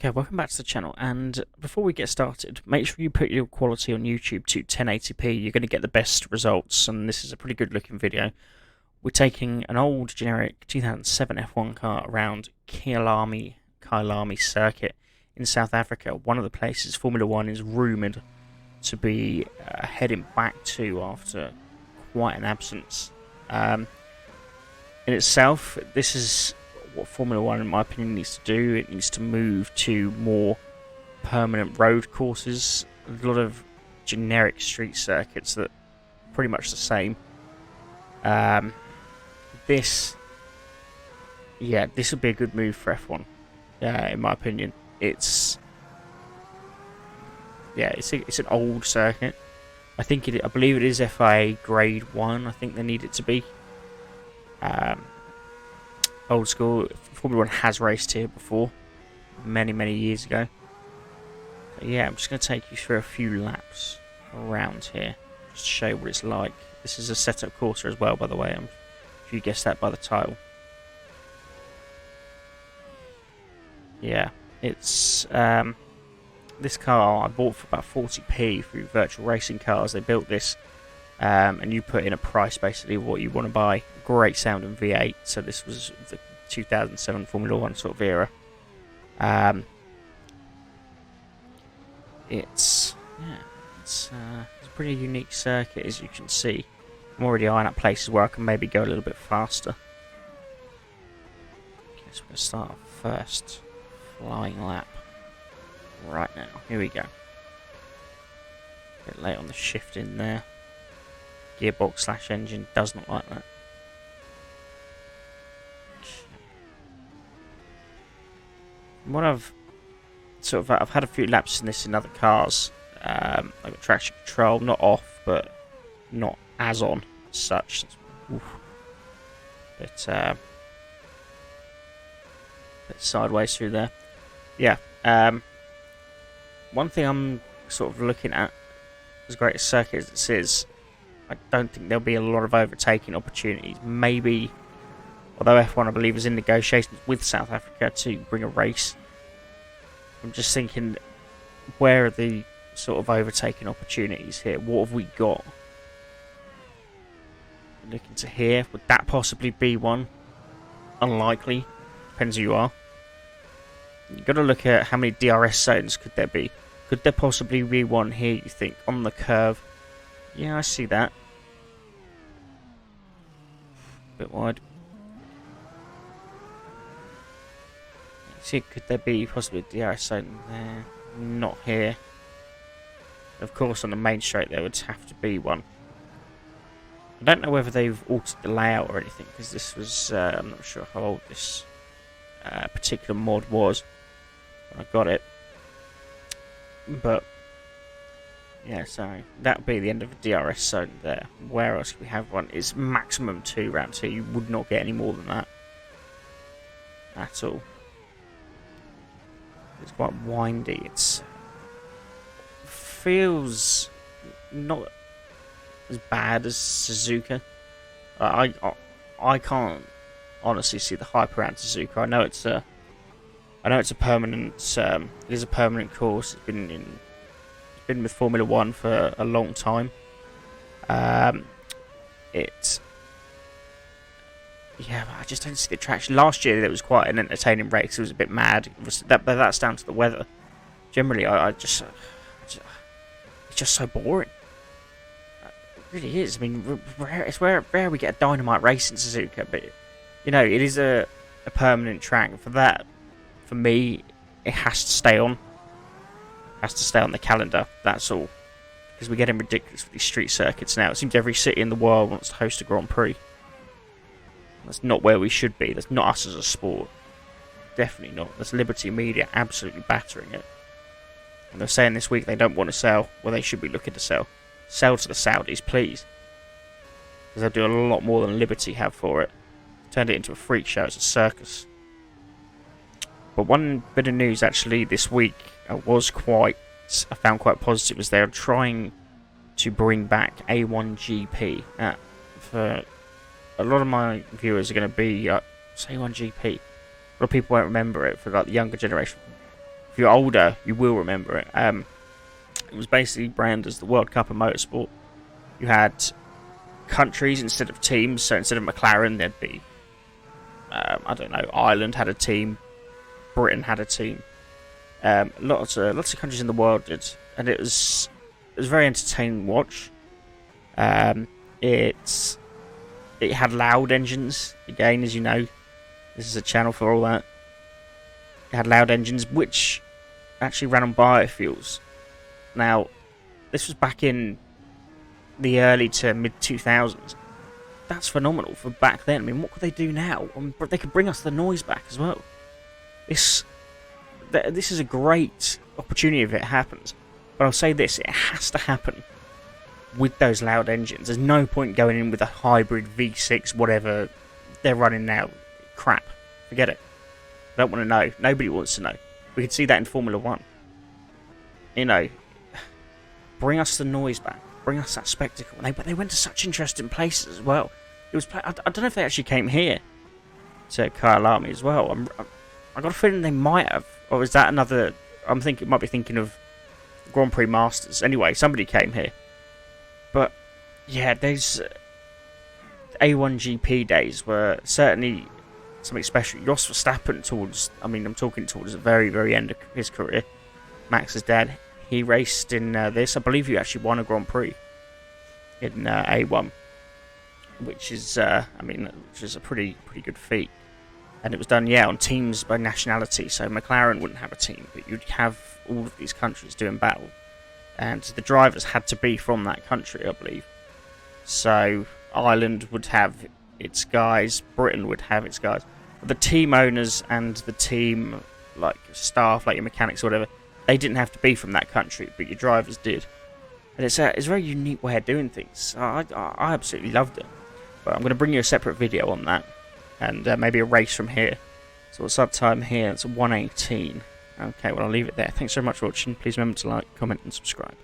Okay, welcome back to the channel, and before we get started, make sure you put your quality on YouTube to 1080p. You're going to get the best results, and this is a pretty good looking video. We're taking an old generic 2007 F1 car around Kyalami Circuit in South Africa, one of the places Formula 1 is rumoured to be heading back to after quite an absence. In itself, this is what Formula 1, in my opinion, needs to do. It needs to move to more permanent road courses. A lot of generic street circuits that are pretty much the same. This would be a good move for F1, in my opinion. It's an old circuit. I believe it is FIA Grade 1. I think they need it to be. Old school. Formula 1 has raced here before, many years ago. So yeah, I'm just going to take you through a few laps around here, just to show you what it's like. This is Assetto Corsa as well, by the way, if you guessed that by the title. Yeah, it's this car I bought for about 40p through Virtual Racing Cars. They built this, and you put in a price basically what you want to buy. Great sounding V8. So this was the 2007 Formula 1 sort of era. It's a pretty unique circuit, as you can see. I'm already eyeing up places where I can maybe go a little bit faster. Okay, so we're going to start our first flying lap right now. Here we go. A bit late on the shift in there. Gearbox / engine does not like that. What I've had a few laps in this in other cars. I've got traction control, not off, but not as on as such. Bit sideways through there. Yeah. One thing I'm sort of looking at, as great a circuit as this is, I don't think there'll be a lot of overtaking opportunities. Maybe, although F1 I believe is in negotiations with South Africa to bring a race, I'm just thinking, where are the sort of overtaking opportunities here? What have we got? Looking to here, would that possibly be one? Unlikely, depends who you are. You've got to look at how many DRS zones could there be. Could there possibly be one here, you think, on the curve? Yeah, I see that. Bit wide. See, could there be possibly a DRS zone there? Not here. Of course, on the main straight there would have to be one. I don't know whether they've altered the layout or anything, because this was, I'm not sure how old this particular mod was when I got it. But yeah, so that would be the end of the DRS zone there. Where else we have one? It's maximum 2 round 2. You would not get any more than that at all. It's quite windy. It feels not as bad as Suzuka. I can't honestly see the hype around Suzuka. I know it's a permanent. It is a permanent course. It's been with Formula 1 for a long time. Yeah, but I just don't see the traction. Last year there was quite an entertaining race. It was a bit mad. But that's down to the weather. Generally, it's just so boring. It really is. I mean, it's rare we get a dynamite race in Suzuka, but you know, it is a permanent track. For that, for me, it has to stay on. Has to stay on the calendar. That's all. Because we're getting ridiculous with these street circuits now. It seems every city in the world wants to host a Grand Prix. That's not where we should be. That's not us as a sport. Definitely not. That's Liberty Media absolutely battering it. And they're saying this week they don't want to sell. Well, they should be looking to sell. Sell to the Saudis, please. Because they'll do a lot more than Liberty have for it. Turned it into a freak show. It's a circus. But one bit of news actually this week I found quite positive, was they're trying to bring back A1GP. For a lot of my viewers are going to be say A1GP. A lot of people won't remember it. For like the younger generation, If you're older, you will remember it. It was basically branded as the World Cup of Motorsport. You had countries instead of teams, so instead of McLaren, there'd be, I don't know, Ireland had a team, Britain had a team. Lots of countries in the world did, and it was very entertaining to watch. It had loud engines, again, as you know. This is a channel for all that. It had loud engines, which actually ran on biofuels. Now, this was back in the early to mid-2000s. That's phenomenal for back then. I mean, what could they do now? I mean, they could bring us the noise back as well. This is a great opportunity if it happens. But I'll say this, it has to happen with those loud engines. There's no point going in with a hybrid V6, whatever they're running now. Crap. Forget it. I don't want to know. Nobody wants to know. We could see that in Formula 1. You know, bring us the noise back. Bring us that spectacle. But they went to such interesting places as well. It was. I don't know if they actually came here to Kyalami as well. I got a feeling they might have. Or is that another? Might be thinking of Grand Prix Masters. Anyway, somebody came here. But yeah, those A1GP days were certainly something special. Jos Verstappen I'm talking towards the very, very end of his career. Max's dad, he raced in this. I believe he actually won a Grand Prix in A1, which is a pretty good feat. And it was done, on teams by nationality. So McLaren wouldn't have a team, but you'd have all of these countries doing battle. And the drivers had to be from that country, I believe. So Ireland would have its guys, Britain would have its guys. But the team owners and the team, like staff, like your mechanics or whatever, they didn't have to be from that country, but your drivers did. And it's a very unique way of doing things. I absolutely loved it. But I'm going to bring you a separate video on that. And maybe a race from here. So what's our time here? It's 1:18. Okay, well, I'll leave it there. Thanks so much for watching. Please remember to like, comment, and subscribe.